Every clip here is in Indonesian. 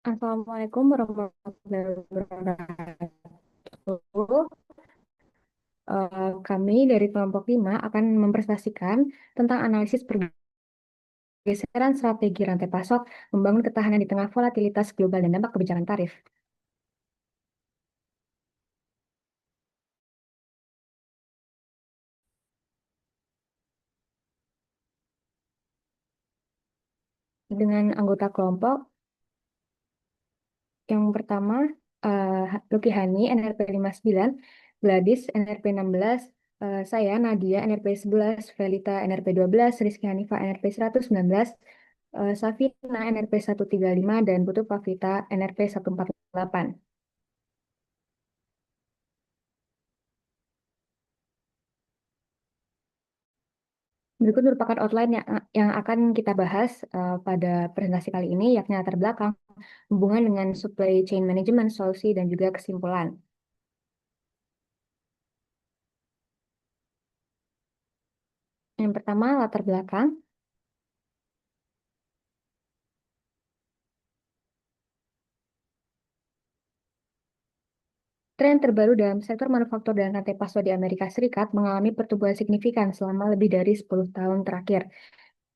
Assalamualaikum warahmatullahi wabarakatuh. Kami dari kelompok 5 akan mempresentasikan tentang analisis pergeseran strategi rantai pasok, membangun ketahanan di tengah volatilitas global dan dampak kebijakan tarif. Dengan anggota kelompok, yang pertama, Luki Hani, NRP 59, Gladys, NRP 16, saya, Nadia, NRP 11, Velita, NRP 12, Rizky Hanifa, NRP 119, Safina, NRP 135, dan Putu Pavita, NRP 148. Berikut merupakan outline yang akan kita bahas pada presentasi kali ini, yakni latar belakang, hubungan dengan supply chain management, solusi, dan juga kesimpulan. Yang pertama, latar belakang. Tren terbaru dalam sektor manufaktur dan rantai pasok di Amerika Serikat mengalami pertumbuhan signifikan selama lebih dari 10 tahun terakhir.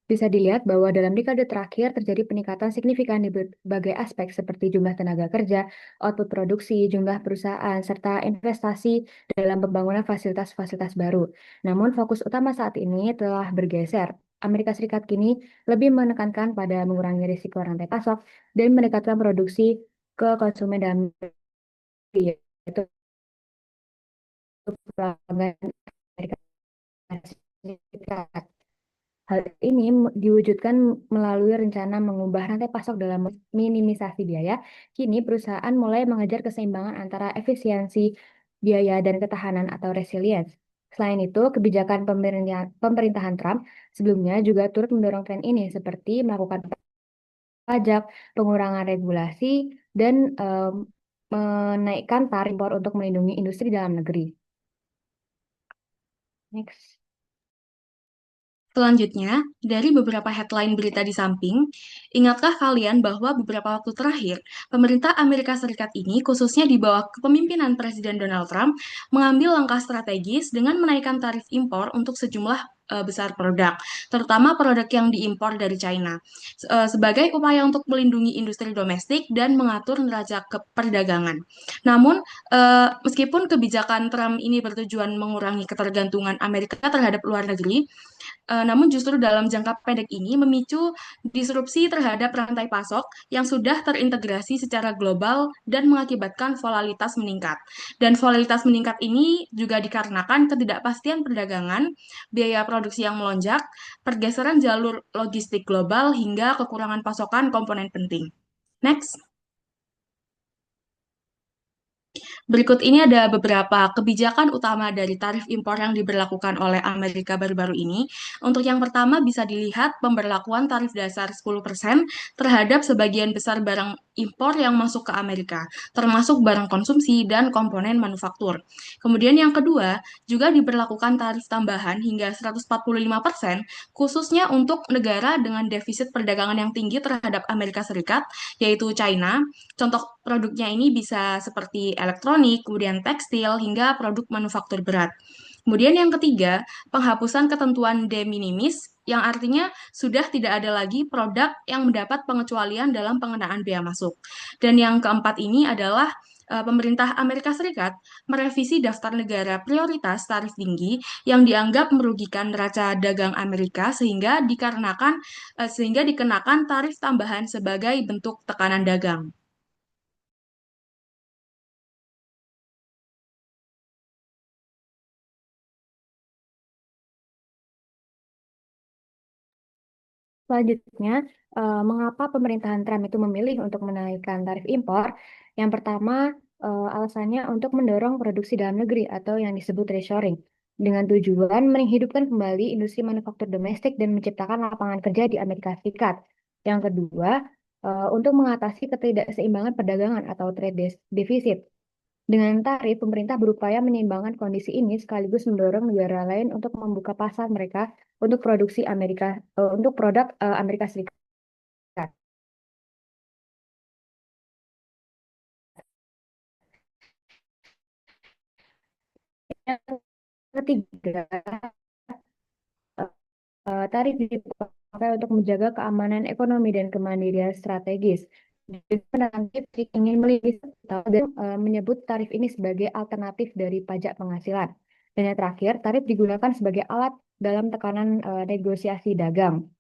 Bisa dilihat bahwa dalam dekade terakhir terjadi peningkatan signifikan di berbagai aspek seperti jumlah tenaga kerja, output produksi, jumlah perusahaan, serta investasi dalam pembangunan fasilitas-fasilitas baru. Namun fokus utama saat ini telah bergeser. Amerika Serikat kini lebih menekankan pada mengurangi risiko rantai pasok dan mendekatkan produksi ke konsumen dalam negeri, yaitu pelanggan Amerika Serikat. Hal ini diwujudkan melalui rencana mengubah rantai pasok dalam minimisasi biaya. Kini perusahaan mulai mengejar keseimbangan antara efisiensi, biaya, dan ketahanan atau resilience. Selain itu, kebijakan pemerintahan Trump sebelumnya juga turut mendorong tren ini, seperti melakukan pajak, pengurangan regulasi, dan menaikkan tarif impor untuk melindungi industri dalam negeri. Next. Selanjutnya, dari beberapa headline berita di samping, ingatkah kalian bahwa beberapa waktu terakhir, pemerintah Amerika Serikat ini, khususnya di bawah kepemimpinan Presiden Donald Trump, mengambil langkah strategis dengan menaikkan tarif impor untuk sejumlah besar produk, terutama produk yang diimpor dari China, sebagai upaya untuk melindungi industri domestik dan mengatur neraca perdagangan. Namun, meskipun kebijakan Trump ini bertujuan mengurangi ketergantungan Amerika terhadap luar negeri, namun justru dalam jangka pendek ini memicu disrupsi terhadap rantai pasok yang sudah terintegrasi secara global dan mengakibatkan volatilitas meningkat. Dan volatilitas meningkat ini juga dikarenakan ketidakpastian perdagangan, biaya produksi yang melonjak, pergeseran jalur logistik global, hingga kekurangan pasokan komponen penting. Next. Berikut ini ada beberapa kebijakan utama dari tarif impor yang diberlakukan oleh Amerika baru-baru ini. Untuk yang pertama bisa dilihat pemberlakuan tarif dasar 10% terhadap sebagian besar barang impor yang masuk ke Amerika, termasuk barang konsumsi dan komponen manufaktur. Kemudian yang kedua, juga diberlakukan tarif tambahan hingga 145% khususnya untuk negara dengan defisit perdagangan yang tinggi terhadap Amerika Serikat, yaitu China. Contoh produknya ini bisa seperti elektronik, kemudian tekstil, hingga produk manufaktur berat. Kemudian yang ketiga, penghapusan ketentuan de minimis, yang artinya sudah tidak ada lagi produk yang mendapat pengecualian dalam pengenaan bea masuk. Dan yang keempat ini adalah pemerintah Amerika Serikat merevisi daftar negara prioritas tarif tinggi yang dianggap merugikan neraca dagang Amerika sehingga dikenakan tarif tambahan sebagai bentuk tekanan dagang. Selanjutnya, mengapa pemerintahan Trump itu memilih untuk menaikkan tarif impor? Yang pertama, alasannya untuk mendorong produksi dalam negeri atau yang disebut reshoring, dengan tujuan menghidupkan kembali industri manufaktur domestik dan menciptakan lapangan kerja di Amerika Serikat. Yang kedua, untuk mengatasi ketidakseimbangan perdagangan atau deficit. Dengan tarif, pemerintah berupaya menyeimbangkan kondisi ini sekaligus mendorong negara lain untuk membuka pasar mereka untuk untuk produk Amerika Serikat. Yang ketiga, tarif dipakai untuk menjaga keamanan ekonomi dan kemandirian strategis. Jadi, penangkip ingin melindungi dan menyebut tarif ini sebagai alternatif dari pajak penghasilan. Dan yang terakhir, tarif digunakan sebagai alat dalam tekanan negosiasi dagang.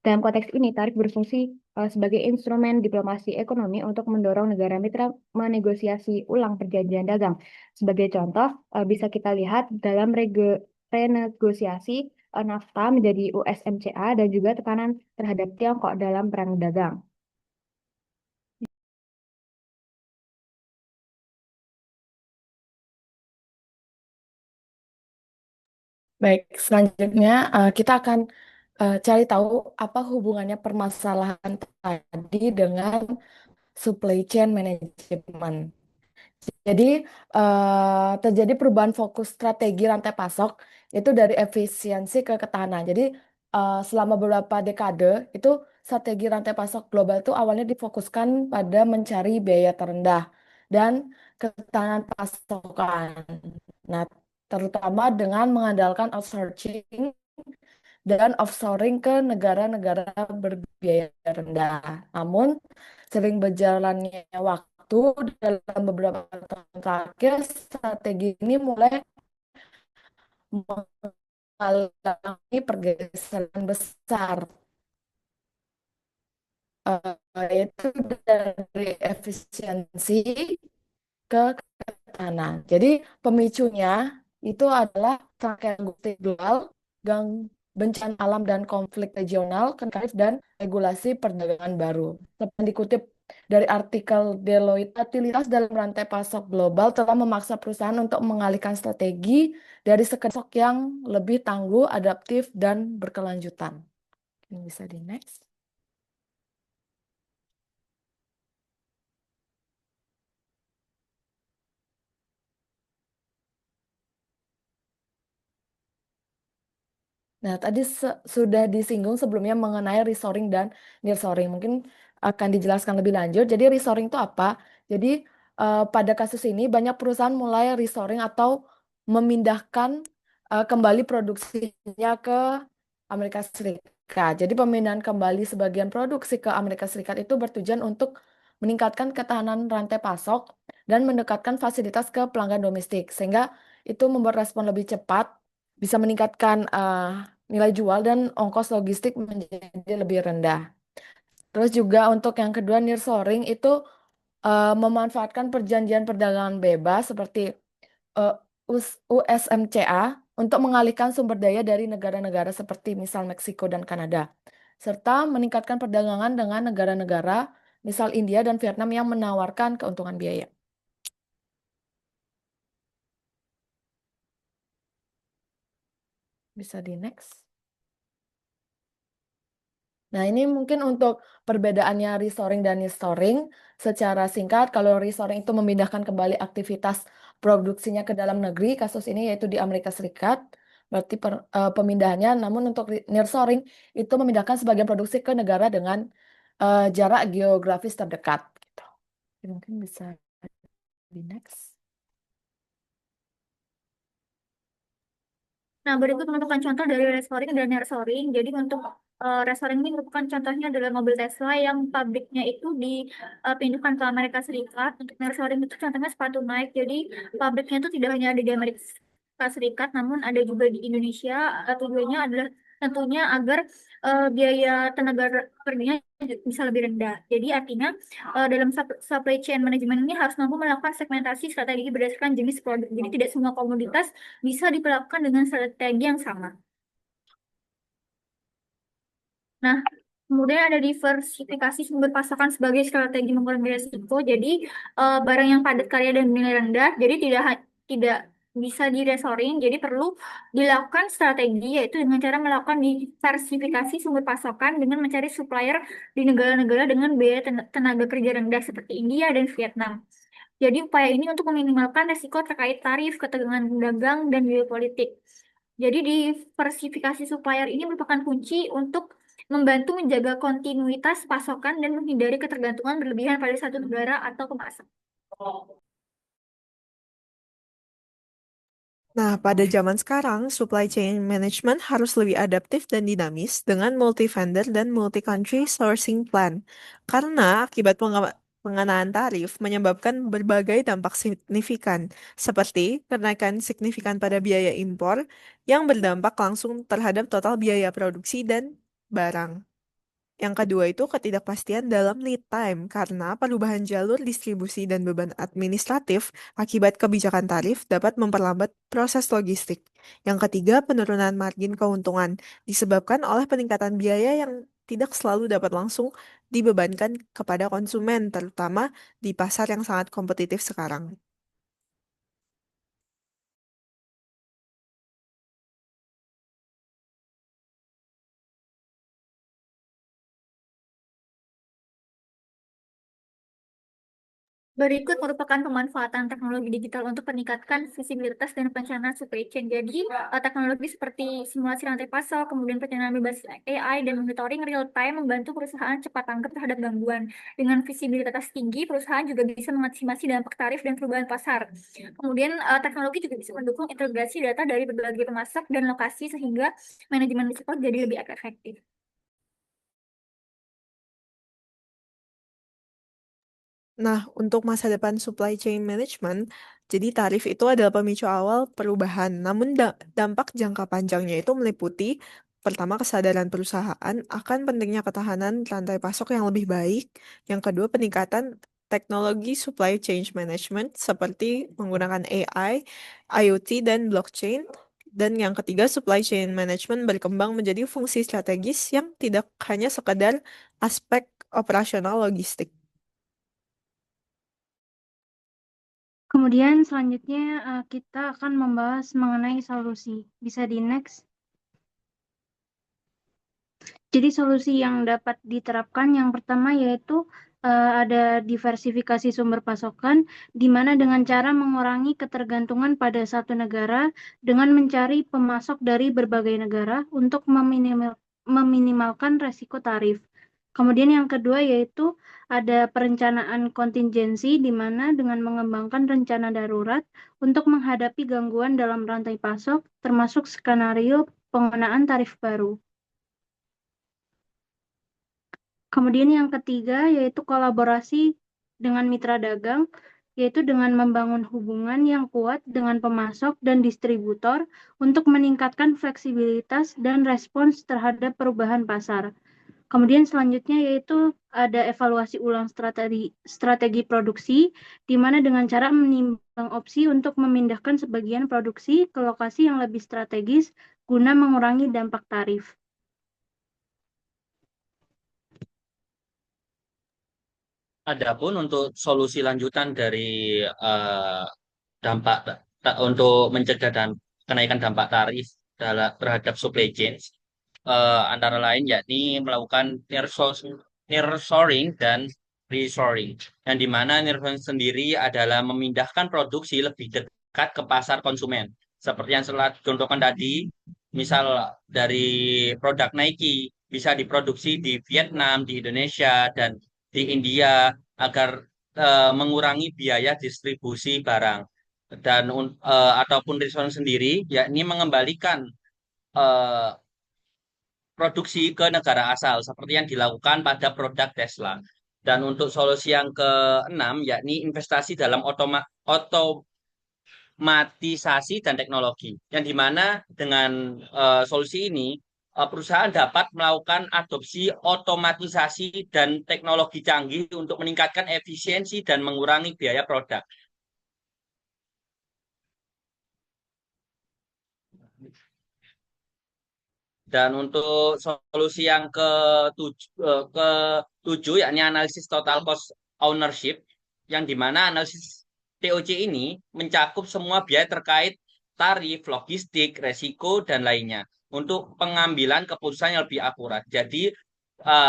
Dalam konteks ini, tarif berfungsi sebagai instrumen diplomasi ekonomi untuk mendorong negara mitra menegosiasi ulang perjanjian dagang. Sebagai contoh, bisa kita lihat dalam renegosiasi NAFTA menjadi USMCA dan juga tekanan terhadap Tiongkok dalam perang dagang. Baik, selanjutnya kita akan cari tahu apa hubungannya permasalahan tadi dengan supply chain management. Jadi terjadi perubahan fokus strategi rantai pasok itu dari efisiensi ke ketahanan. Jadi selama beberapa dekade itu strategi rantai pasok global itu awalnya difokuskan pada mencari biaya terendah dan ketahanan pasokan. Nah, terutama dengan mengandalkan outsourcing dan offshoring ke negara-negara berbiaya rendah. Namun, sering berjalannya waktu dalam beberapa tahun terakhir, strategi ini mulai mengalami pergeseran besar, yaitu dari efisiensi ke tanah. Jadi pemicunya itu adalah rangkaian bukti global, gang bencana alam dan konflik regional, tarif dan regulasi perdagangan baru. Seperti dikutip dari artikel Deloitte, volatilitas dalam rantai pasok global telah memaksa perusahaan untuk mengalihkan strategi dari sekedar pasok yang lebih tangguh, adaptif, dan berkelanjutan. Ini bisa di next. Nah, tadi sudah disinggung sebelumnya mengenai reshoring dan nearshoring. Mungkin akan dijelaskan lebih lanjut. Jadi reshoring itu apa? Jadi pada kasus ini banyak perusahaan mulai reshoring atau memindahkan kembali produksinya ke Amerika Serikat. Jadi pemindahan kembali sebagian produksi ke Amerika Serikat itu bertujuan untuk meningkatkan ketahanan rantai pasok dan mendekatkan fasilitas ke pelanggan domestik. Sehingga itu membuat respon lebih cepat, bisa meningkatkan nilai jual dan ongkos logistik menjadi lebih rendah. Terus juga untuk yang kedua nearshoring itu memanfaatkan perjanjian perdagangan bebas seperti eh, USMCA untuk mengalihkan sumber daya dari negara-negara seperti misal Meksiko dan Kanada, serta meningkatkan perdagangan dengan negara-negara misal India dan Vietnam yang menawarkan keuntungan biaya. Bisa di next. Nah, ini mungkin untuk perbedaannya reshoring dan nearshoring. Secara singkat, kalau reshoring itu memindahkan kembali aktivitas produksinya ke dalam negeri, kasus ini yaitu di Amerika Serikat, berarti pemindahannya. Namun untuk nearshoring itu memindahkan sebagian produksi ke negara dengan jarak geografis terdekat. Gitu. Jadi mungkin bisa di next. Nah, berikut merupakan contoh dari reshoring dan nearshoring. Jadi untuk reshoring ini merupakan contohnya adalah mobil Tesla yang pabriknya itu dipindahkan ke Amerika Serikat. Untuk nearshoring itu contohnya sepatu Nike. Jadi pabriknya itu tidak hanya ada di Amerika Serikat, namun ada juga di Indonesia. Tujuannya adalah tentunya agar biaya tenaga kerjanya bisa lebih rendah. Jadi artinya dalam supply chain management ini harus mampu melakukan segmentasi strategi berdasarkan jenis produk. Jadi tidak semua komoditas bisa diperlakukan dengan strategi yang sama. Nah, kemudian ada diversifikasi sumber pasokan sebagai strategi mengurangi risiko. Jadi barang yang padat karya dan nilai rendah, jadi tidak bisa diresoring. Jadi perlu dilakukan strategi yaitu dengan cara melakukan diversifikasi sumber pasokan dengan mencari supplier di negara-negara dengan biaya tenaga kerja rendah seperti India dan Vietnam. Jadi upaya ini untuk meminimalkan risiko terkait tarif, ketegangan dagang, dan geopolitik. Jadi diversifikasi supplier ini merupakan kunci untuk membantu menjaga kontinuitas pasokan dan menghindari ketergantungan berlebihan pada satu negara atau pemasok. Nah, pada zaman sekarang, supply chain management harus lebih adaptif dan dinamis dengan multi-vendor dan multi-country sourcing plan. Karena akibat pengenaan tarif menyebabkan berbagai dampak signifikan, seperti kenaikan signifikan pada biaya impor yang berdampak langsung terhadap total biaya produksi dan barang. Yang kedua itu ketidakpastian dalam lead time karena perubahan jalur distribusi dan beban administratif akibat kebijakan tarif dapat memperlambat proses logistik. Yang ketiga, penurunan margin keuntungan disebabkan oleh peningkatan biaya yang tidak selalu dapat langsung dibebankan kepada konsumen, terutama di pasar yang sangat kompetitif sekarang. Berikut merupakan pemanfaatan teknologi digital untuk meningkatkan visibilitas dan perencanaan supply chain. Jadi, teknologi seperti simulasi rantai pasok, kemudian perencanaan berbasis AI, dan monitoring real time membantu perusahaan cepat tanggap terhadap gangguan. Dengan visibilitas tinggi, perusahaan juga bisa mengantisipasi dampak tarif dan perubahan pasar. Kemudian, teknologi juga bisa mendukung integrasi data dari berbagai pemasok dan lokasi sehingga manajemen risiko jadi lebih efektif. Nah, untuk masa depan supply chain management, jadi tarif itu adalah pemicu awal perubahan. Namun dampak jangka panjangnya itu meliputi pertama kesadaran perusahaan akan pentingnya ketahanan rantai pasok yang lebih baik. Yang kedua, peningkatan teknologi supply chain management seperti menggunakan AI, IoT, dan blockchain. Dan yang ketiga, supply chain management berkembang menjadi fungsi strategis yang tidak hanya sekedar aspek operasional logistik. Kemudian selanjutnya kita akan membahas mengenai solusi. Bisa di next. Jadi solusi yang dapat diterapkan yang pertama yaitu ada diversifikasi sumber pasokan, di mana dengan cara mengurangi ketergantungan pada satu negara dengan mencari pemasok dari berbagai negara untuk meminimalkan resiko tarif. Kemudian yang kedua yaitu ada perencanaan kontingensi, di mana dengan mengembangkan rencana darurat untuk menghadapi gangguan dalam rantai pasok, termasuk skenario penggunaan tarif baru. Kemudian yang ketiga yaitu kolaborasi dengan mitra dagang, yaitu dengan membangun hubungan yang kuat dengan pemasok dan distributor untuk meningkatkan fleksibilitas dan respons terhadap perubahan pasar. Kemudian selanjutnya yaitu ada evaluasi ulang strategi produksi, di mana dengan cara menimbang opsi untuk memindahkan sebagian produksi ke lokasi yang lebih strategis guna mengurangi dampak tarif. Adapun untuk solusi lanjutan dari dampak untuk mencegah dan kenaikan dampak tarif terhadap supply chain antara lain yakni melakukan nearshoring dan reshoring, yang dimana nearshoring sendiri adalah memindahkan produksi lebih dekat ke pasar konsumen seperti yang telah dicontohkan tadi, misal dari produk Nike bisa diproduksi di Vietnam, di Indonesia, dan di India agar mengurangi biaya distribusi barang, dan ataupun reshoring sendiri yakni mengembalikan eh, produksi ke negara asal seperti yang dilakukan pada produk Tesla. Dan untuk solusi yang keenam yakni investasi dalam otomatisasi dan teknologi, yang dimana dengan solusi ini perusahaan dapat melakukan adopsi otomatisasi dan teknologi canggih untuk meningkatkan efisiensi dan mengurangi biaya produk. Dan untuk solusi yang ketujuh yakni analisis total cost ownership, yang dimana analisis TOC ini mencakup semua biaya terkait tarif, logistik, resiko, dan lainnya untuk pengambilan keputusan yang lebih akurat. Jadi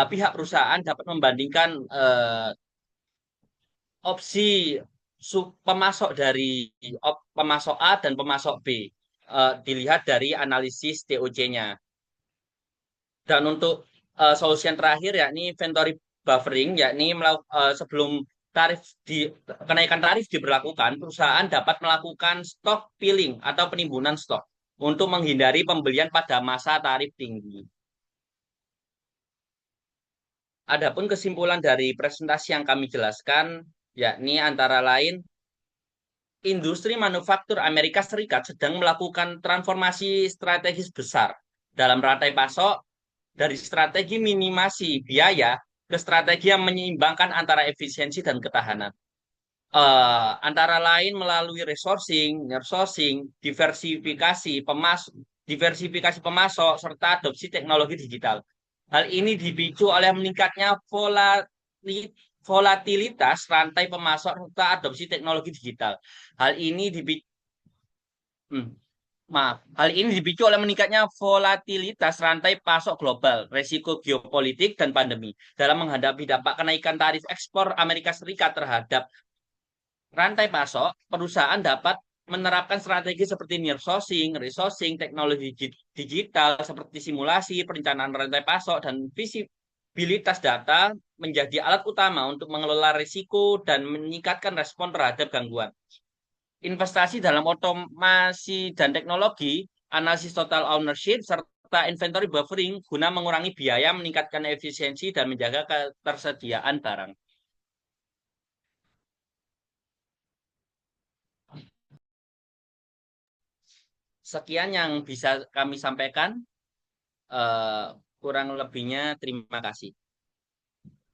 pihak perusahaan dapat membandingkan opsi pemasok dari pemasok A dan pemasok B, dilihat dari analisis TOC-nya. Dan untuk solusi yang terakhir yakni inventory buffering, yakni sebelum kenaikan tarif diberlakukan, perusahaan dapat melakukan stock filling atau penimbunan stok untuk menghindari pembelian pada masa tarif tinggi. Adapun kesimpulan dari presentasi yang kami jelaskan, yakni antara lain, industri manufaktur Amerika Serikat sedang melakukan transformasi strategis besar dalam rantai pasok dari strategi minimasi biaya ke strategi yang menyeimbangkan antara efisiensi dan ketahanan. Antara lain melalui resourcing, nearshoring, diversifikasi pemasok, serta adopsi teknologi digital. Hal ini dipicu oleh meningkatnya volatilitas rantai pemasok serta adopsi teknologi digital. Hal ini dipicu, Hal ini dipicu oleh meningkatnya volatilitas rantai pasok global, resiko geopolitik, dan pandemi. Dalam menghadapi dampak kenaikan tarif ekspor Amerika Serikat terhadap rantai pasok, perusahaan dapat menerapkan strategi seperti nearshoring, reshoring, teknologi digital seperti simulasi, perencanaan rantai pasok, dan visibilitas data menjadi alat utama untuk mengelola risiko dan meningkatkan respon terhadap gangguan. Investasi dalam otomasi dan teknologi, analisis total ownership, serta inventory buffering guna mengurangi biaya, meningkatkan efisiensi, dan menjaga ketersediaan barang. Sekian yang bisa kami sampaikan. Kurang lebihnya terima kasih.